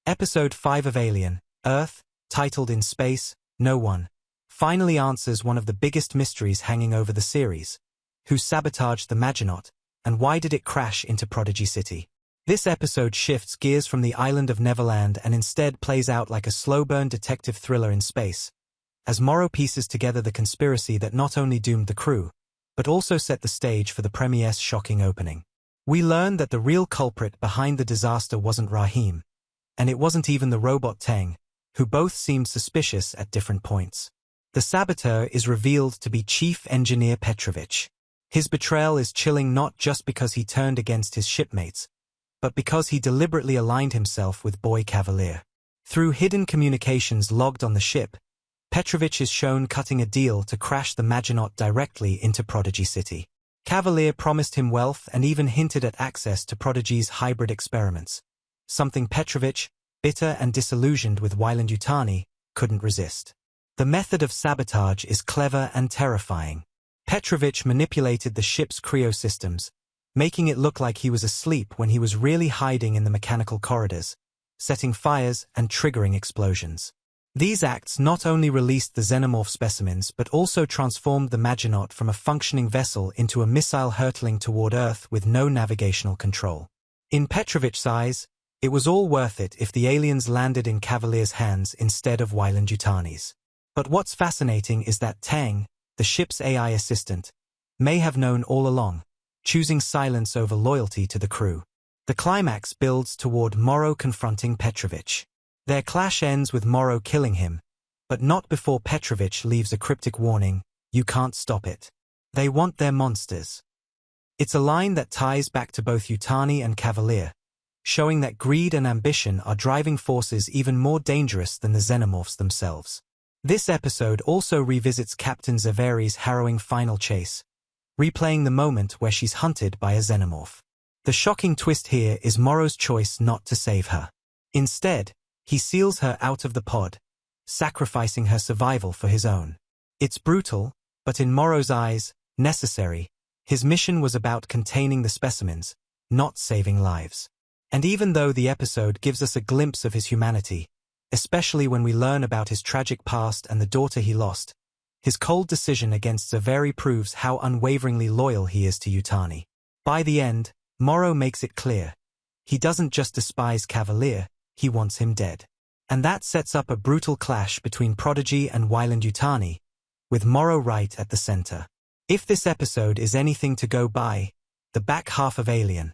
Episode 5 of Alien, Earth, titled In Space, No One, finally answers one of the biggest mysteries hanging over the series. Who sabotaged the Maginot, and why did it crash into Prodigy City? This episode shifts gears from the island of Neverland and instead plays out like a slow-burn detective thriller in space, as Morrow pieces together the conspiracy that not only doomed the crew, but also set the stage for the premiere's shocking opening. We learn that the real culprit behind the disaster wasn't Rahim, and it wasn't even the robot Teng, who both seemed suspicious at different points. The saboteur is revealed to be Chief Engineer Petrovich. His betrayal is chilling not just because he turned against his shipmates, but because he deliberately aligned himself with Boy Cavalier. Through hidden communications logged on the ship, Petrovich is shown cutting a deal to crash the Maginot directly into Prodigy City. Cavalier promised him wealth and even hinted at access to Prodigy's hybrid experiments, something Petrovich, bitter and disillusioned with Weyland-Yutani, couldn't resist. The method of sabotage is clever and terrifying. Petrovich manipulated the ship's cryosystems, making it look like he was asleep when he was really hiding in the mechanical corridors, setting fires and triggering explosions. These acts not only released the xenomorph specimens but also transformed the Maginot from a functioning vessel into a missile hurtling toward Earth with no navigational control. In Petrovich's eyes, it was all worth it if the aliens landed in Cavalier's hands instead of Weyland-Yutani's. But what's fascinating is that Tang, the ship's AI assistant, may have known all along, choosing silence over loyalty to the crew. The climax builds toward Morrow confronting Petrovich. Their clash ends with Morrow killing him, but not before Petrovich leaves a cryptic warning, "You can't stop it. They want their monsters." It's a line that ties back to both Yutani and Cavalier, showing that greed and ambition are driving forces even more dangerous than the xenomorphs themselves. This episode also revisits Captain Zaveri's harrowing final chase, replaying the moment where she's hunted by a xenomorph. The shocking twist here is Morrow's choice not to save her. Instead, he seals her out of the pod, sacrificing her survival for his own. It's brutal, but in Morrow's eyes, necessary. His mission was about containing the specimens, not saving lives. And even though the episode gives us a glimpse of his humanity, especially when we learn about his tragic past and the daughter he lost, his cold decision against Zaveri proves how unwaveringly loyal he is to Yutani. By the end, Morrow makes it clear. He doesn't just despise Cavalier, he wants him dead. And that sets up a brutal clash between Prodigy and Weyland-Yutani, with Morrow right at the center. If this episode is anything to go by, the back half of Alien,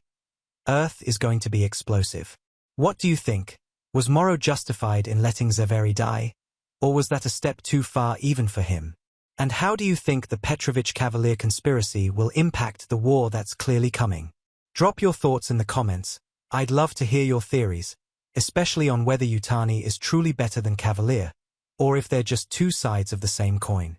Earth is going to be explosive. What do you think? Was Morrow justified in letting Zaveri die? Or was that a step too far even for him? And how do you think the Petrovich-Cavalier conspiracy will impact the war that's clearly coming? Drop your thoughts in the comments. I'd love to hear your theories, especially on whether Yutani is truly better than Cavalier, or if they're just two sides of the same coin.